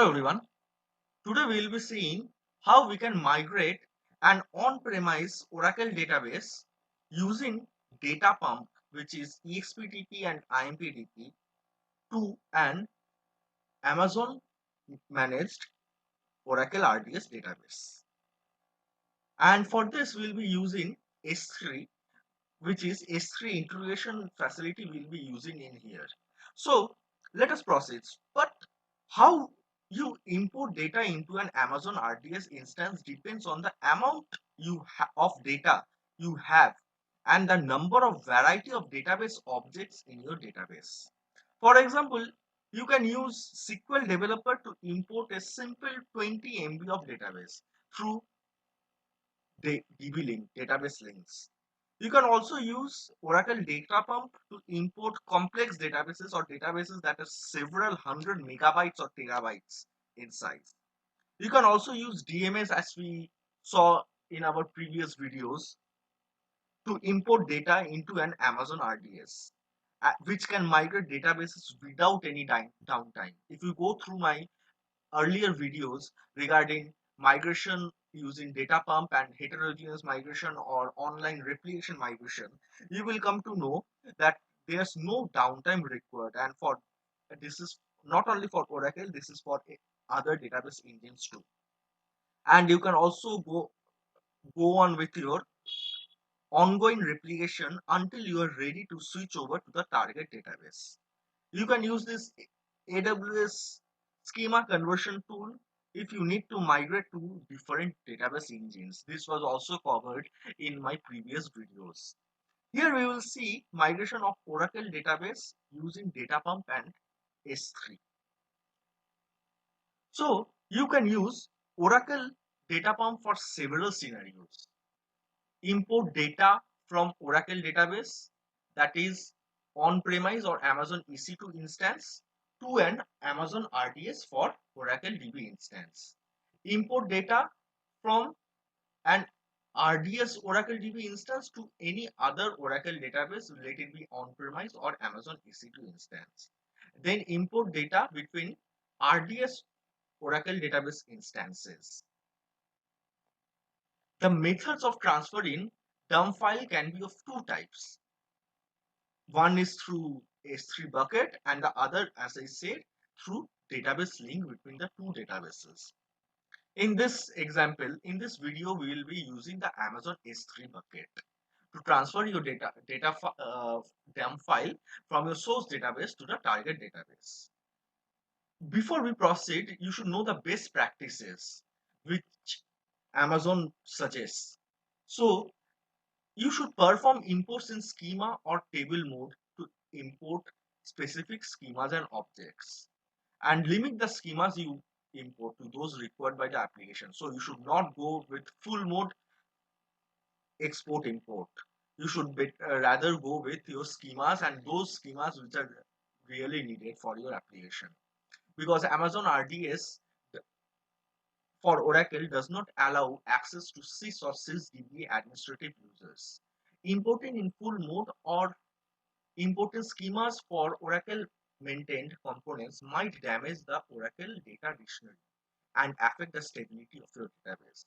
Hello everyone. Today we will be seeing how we can migrate an on-premise Oracle database using data pump, which is EXPDP and IMPDP, to an Amazon managed Oracle RDS database. And for this we'll be using S3, which is S3 integration facility we'll be using in here. So let us proceed. But how you import data into an Amazon RDS instance depends on the amount of data you have and the number of variety of database objects in your database. For example, you can use SQL Developer to import a simple 20 MB of database through DB link, database links. You can also use Oracle Data Pump to import complex databases or databases that are several hundred megabytes or terabytes in size. You can also use DMS as we saw in our previous videos to import data into an Amazon RDS, which can migrate databases without any downtime. If you go through my earlier videos regarding migration using data pump and heterogeneous migration or online replication migration, you will come to know that there's no downtime required. And for this is not only for Oracle, this is for other database engines too. And you can also go on with your ongoing replication until you are ready to switch over to the target database. You can use this AWS schema conversion tool if you need to migrate to different database engines. This was also covered in my previous videos. Here we will see migration of Oracle database using Datapump and S3. So you can use Oracle Datapump for several scenarios. Import data from Oracle database, that is on-premise or Amazon EC2 instance, to an Amazon RDS for Oracle DB instance. Import data from an RDS Oracle DB instance to any other Oracle database, let it be on-premise or Amazon EC2 instance. Then import data between RDS Oracle database instances. The methods of transferring dump file can be of two types. One is through S3 bucket and the other, as I said, through database link between the two databases. In this example, in this video, we will be using the Amazon S3 bucket to transfer your dump file from your source database to the target database. Before we proceed, you should know the best practices which Amazon suggests. So you should perform imports in schema or table mode to import specific schemas and objects, and limit the schemas you import to those required by the application. So you should not go with full mode export import. You should rather go with your schemas and those schemas which are really needed for your application, because Amazon RDS for Oracle does not allow access to sys or sysdb administrative users. Importing in full mode or importing schemas for Oracle maintained components might damage the Oracle data dictionary and affect the stability of your database.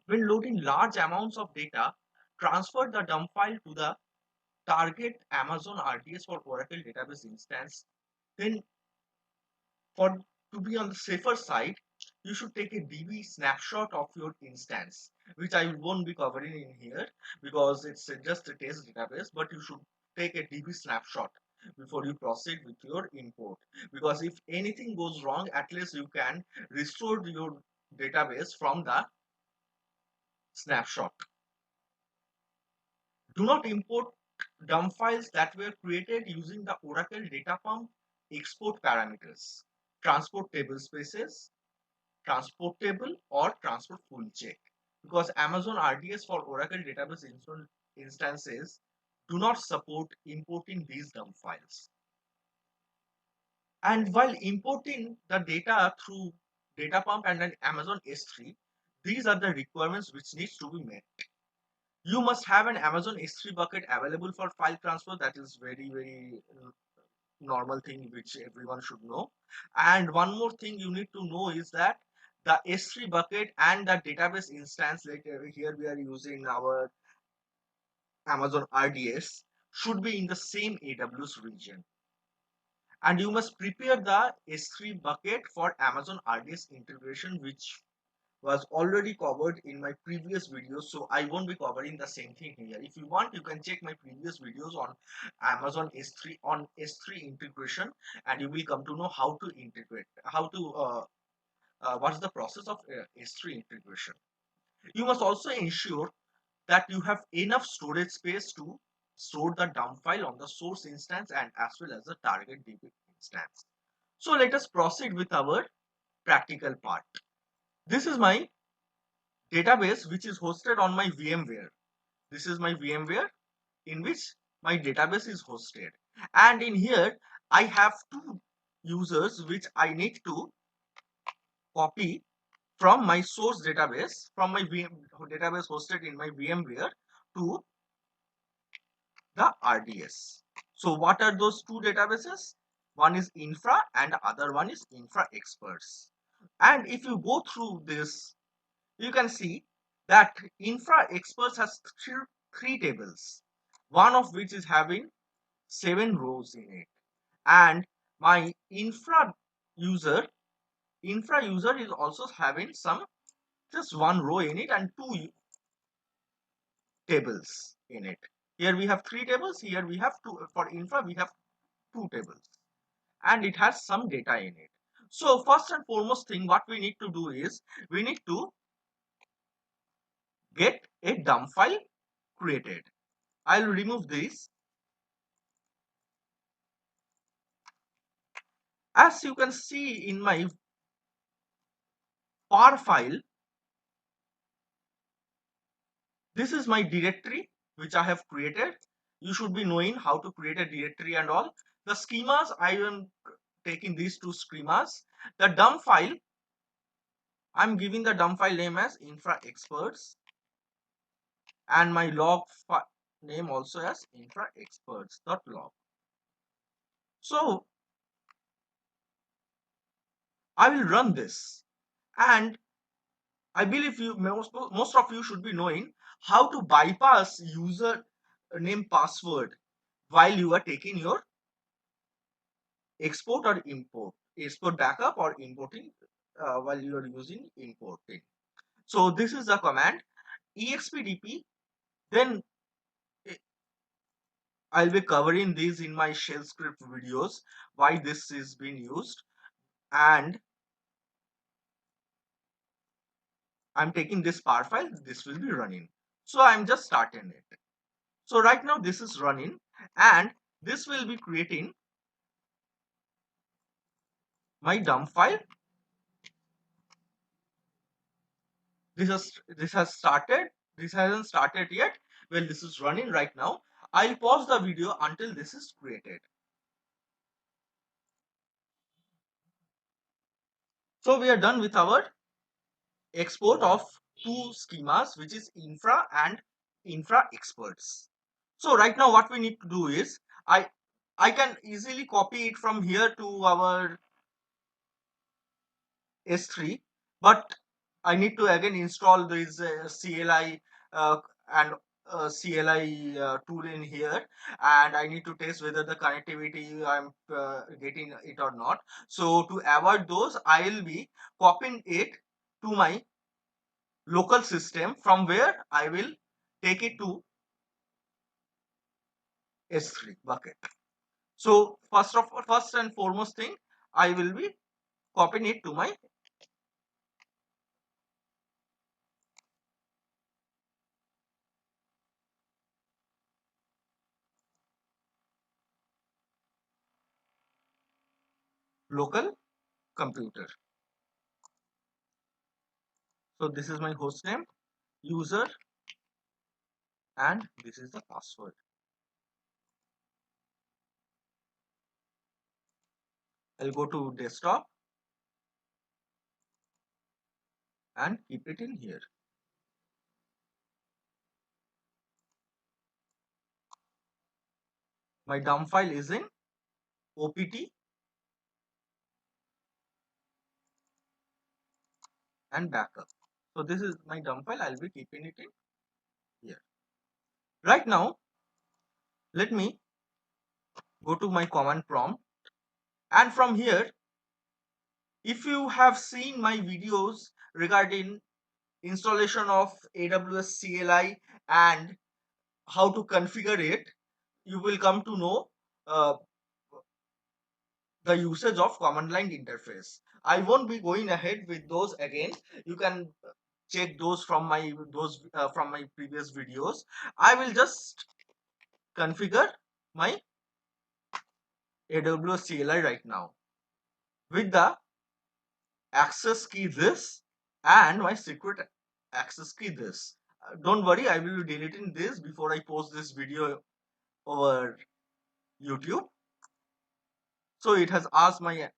When loading large amounts of data, transfer the dump file to the target Amazon RDS for Oracle database instance. Then, for to be on the safer side, you should take a DB snapshot of your instance, which I won't be covering in here because it's just a test database, but you should take a DB snapshot before you proceed with your import, because if anything goes wrong, at least you can restore your database from the snapshot. Do not import dump files that were created using the Oracle Data Pump export parameters, transport table spaces, transport table, or transport full check, because Amazon RDS for Oracle database instances do not support importing these dump files. And while importing the data through Data Pump and an Amazon S3, these are the requirements which needs to be met. You must have an Amazon S3 bucket available for file transfer. That is very normal thing which everyone should know. And one more thing you need to know is that the S3 bucket and the database instance, like here we are using our Amazon RDS, should be in the same AWS region. And you must prepare the S3 bucket for Amazon RDS integration, which was already covered in my previous videos, so I won't be covering the same thing here. If you want, you can check my previous videos on Amazon S3 on S3 integration, and you will come to know how to integrate, how to what's the process of S3 integration. You must also ensure that you have enough storage space to store the dump file on the source instance and as well as the target DB instance. So let us proceed with our practical part. This is my database which is hosted on my VMware. This is my VMware in which my database is hosted. And in here, I have two users which I need to copy from my source database, from my database hosted in my VMware to the RDS. So what are those two databases? One is Infra and the other one is Infra Experts. And if you go through this, you can see that Infra Experts has three tables, one of which is having 7 rows in it. And my infra user is also having some just 1 row in it and two tables in it. Here we have 3 tables, here we have two. For infra we have 2 tables, and it has some data in it. So first and foremost thing what we need to do is we need to get a dump file created. I'll remove this. As you can see in my par file, this is my directory which I have created. You should be knowing how to create a directory and all. The schemas, I am taking these two schemas. The dump file, I'm giving the dump file name as infra experts, and my log name also as infra experts.log. So I will run this, and I believe most of you should be knowing how to bypass user name password while you are taking your export or export backup or importing while you are using importing. So this is the command expdp. Then I'll be covering these in my shell script videos, why this is being used, and I'm taking this par file, this will be running. So I'm just starting it. So right now this is running, and this will be creating my dump file. This has started. This hasn't started yet. Well, this is running right now. I'll pause the video until this is created. So we are done with our export of two schemas, which is infra and infra experts. So right now what we need to do is I can easily copy it from here to our S3, but I need to again install this CLI and CLI tool in here, and I need to test whether the connectivity I'm getting it or not. So to avoid those, I will be copying it to my local system from where I will take it to S3 bucket. So first and foremost thing, I will be copying it to my local computer. So this is my host name, user, and this is the password. I'll go to desktop and keep it in here. My dump file is in OPT and backup. So this is my dump file. I'll be keeping it in here. Right now, let me go to my command prompt, and from here, if you have seen my videos regarding installation of AWS CLI and how to configure it, you will come to know uh, the usage of command line interface. I won't be going ahead with those again. You can check those from my previous videos. I will just configure my AWS CLI right now with the access key this and my secret access key this. Don't worry, I will be deleting this before I post this video over YouTube. So it has asked my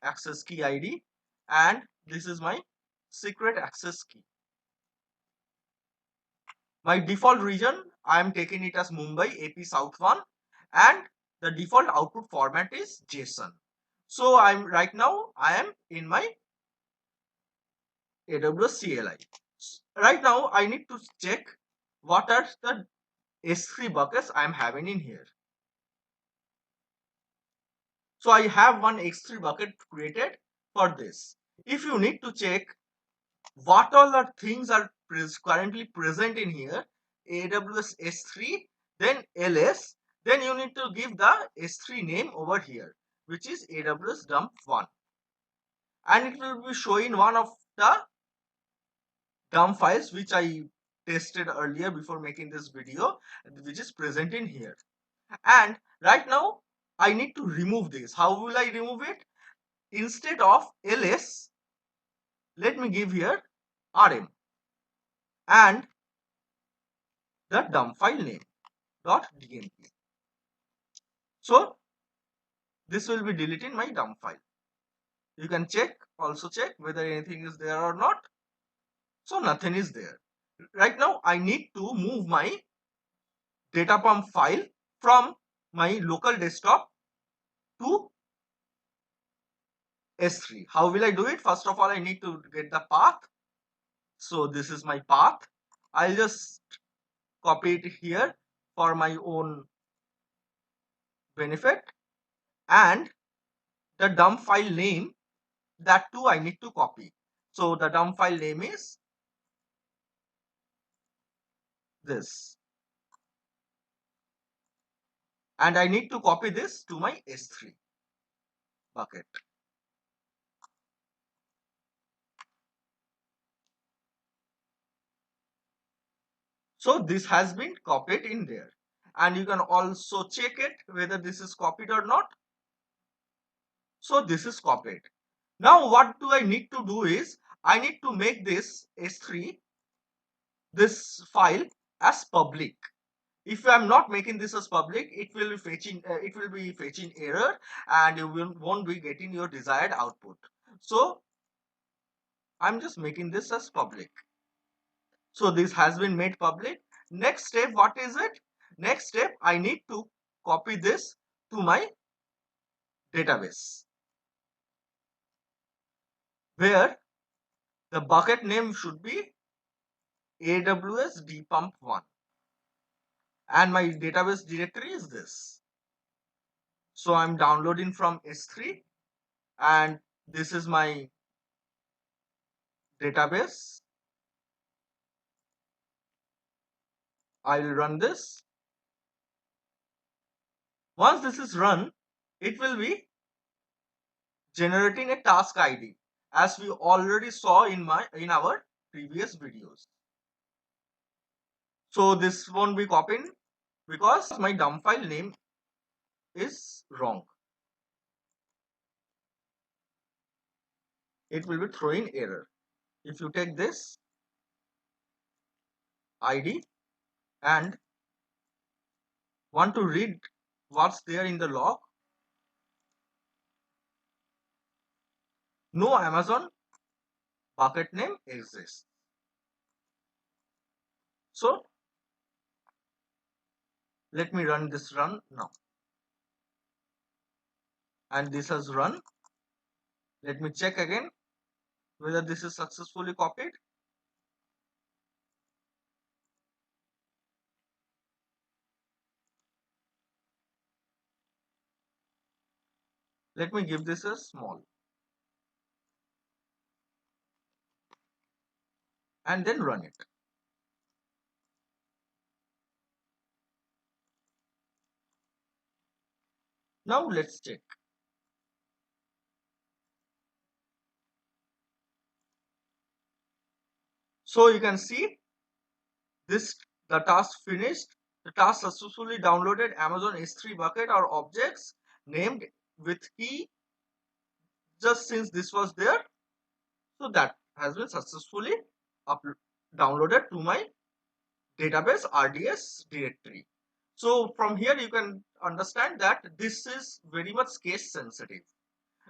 access key ID, and this is my secret access key. My default region, I am taking it as Mumbai AP South 1, and the default output format is JSON. So right now I am in my AWS CLI. Right now I need to check what are the S3 buckets I am having in here. So I have one S3 bucket created for this. If you need to check what all are things are currently present in here, AWS S3, then LS, then you need to give the S3 name over here, which is AWS dump 1, and it will be showing one of the dump files which I tested earlier before making this video, which is present in here. And right now I need to remove this. How will I remove it? Instead of ls, let me give here rm and the dump file name .dmp. So this will be deleting my dump file. You can also check whether anything is there or not. So nothing is there. Right now I need to move my data pump file from my local desktop to S3. How will I do it? First of all, I need to get the path. So this is my path. I'll just copy it here for my own benefit, and the dump file name, that too I need to copy. So the dump file name is this, and I need to copy this to my S3 bucket. So this has been copied in there, and you can also check it whether this is copied or not. So this is copied. Now what do I need to do is I need to make this S3, this file, as public. If I'm not making this as public, it will be fetching error, and you won't be getting your desired output. So I'm just making this as public. So this has been made public. Next step, what is it? Next step, I need to copy this to my database, where the bucket name should be AWS dpump1, and my database directory is this. So I'm downloading from S3, and this is my database. I will run this. Once this is run, it will be generating a task ID, as we already saw in our previous videos. So this won't be copied because my dump file name is wrong. It will be throwing error. If you take this ID and want to read what's there in the log, no Amazon bucket name exists. So let me run this run now. and this has run. Let me check again whether this is successfully copied. Let me give this a small and then run it. Now let's check. So you can see this, the task finished. The task successfully downloaded Amazon S3 bucket or objects named with key just since this was there. So that has been successfully downloaded to my database RDS directory. So from here you can understand that this is very much case sensitive.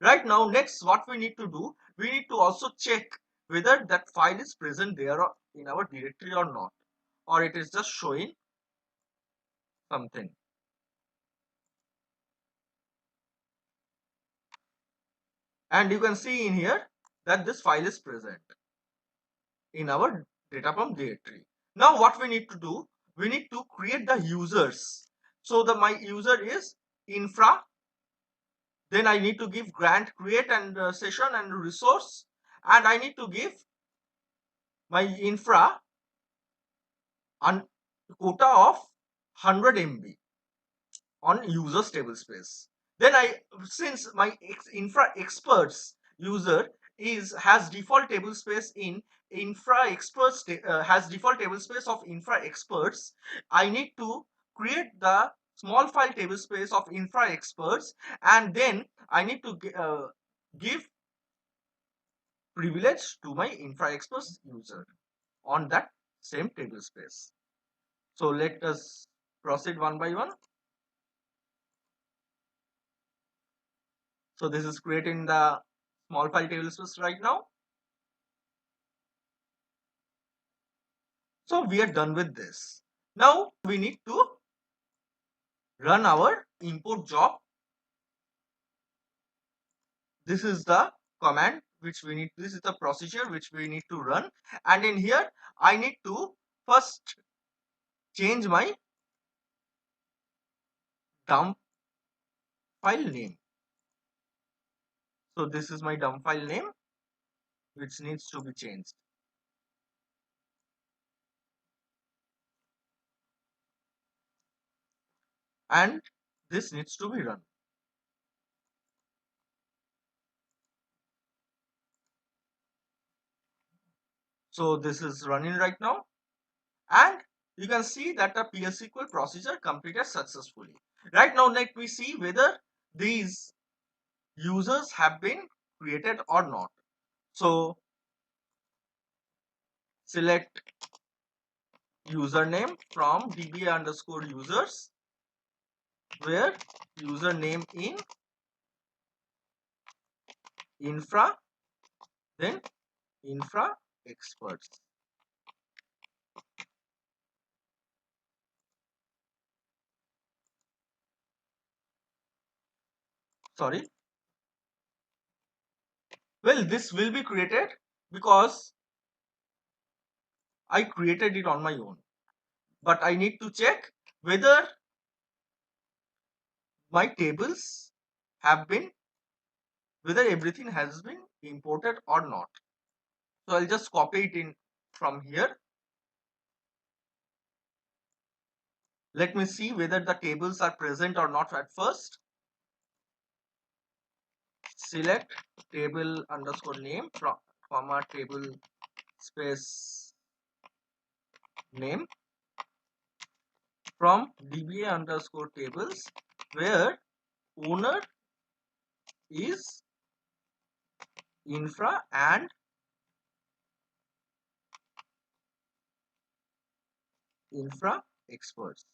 Right now, next what we need to do, we need to also check whether that file is present there in our directory or not, or it is just showing something. And you can see in here that this file is present in our datapump directory. Now what we need to do, we need to create the users. So the my user is infra, then I need to give grant create and session and resource, and I need to give my infra and quota of 100 MB on users table space. Then since my infra experts user has default table space in infra experts has default table space of infra experts, I need to create the small file table space of infra experts, and then I need to give privilege to my infra experts user on that same table space. So let us proceed one by one. So this is creating the small file table space right now. So we are done with this. Now we need to run our import job. This is the command which we need. This is the procedure which we need to run. And in here, I need to first change my dump file name. So this is my dump file name which needs to be changed. And this needs to be run. So this is running right now. And you can see that the PLSQL procedure completed successfully. Right now, let me see whether these users have been created or not. So select username from DBA underscore users, where username in infra, then infra experts. Sorry. Well, this will be created because I created it on my own. But I need to check whether my tables have been, whether everything has been imported or not. So I'll just copy it in from here. Let me see whether the tables are present or not at first. Select table underscore name from comma table space name from DBA underscore tables, where owner is infra and infra experts.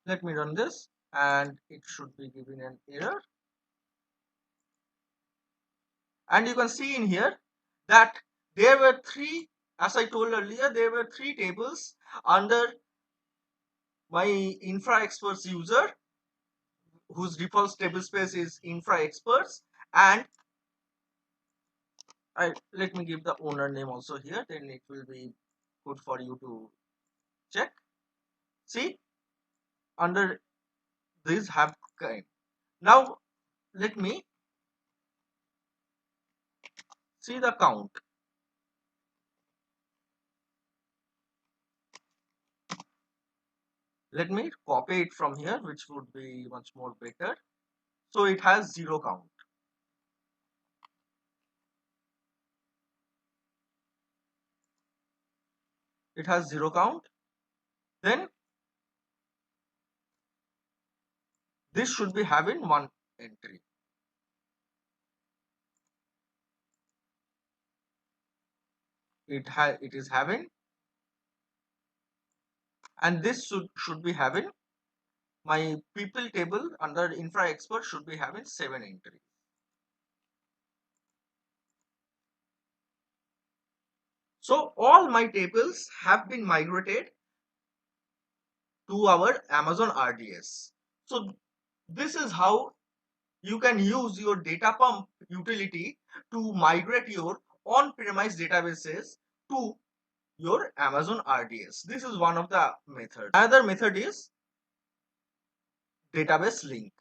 Let me run this and it should be giving an error. And you can see in here that There were three, as I told earlier, there were three tables under my infra experts user, whose default tablespace is infra experts, and let me give the owner name also here, then it will be good for you to check. See, under these have kind. Now let me see the count. Let me copy it from here, which would be much more better. So it has 0 count. It has 0 count. Then this should be having 1 entry. It is having, and this should be having, my people table under infra expert should be having 7 entries. So all my tables have been migrated to our Amazon RDS. So this is how you can use your data pump utility to migrate your on-premise databases to your Amazon RDS. This is one of the methods. Another method is database link.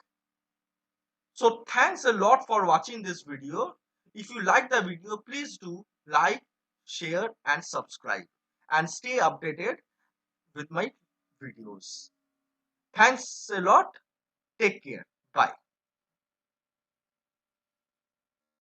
So thanks a lot for watching this video. If you like the video, please do like, share and subscribe, and stay updated with my videos. Thanks a lot. Take care. Bye.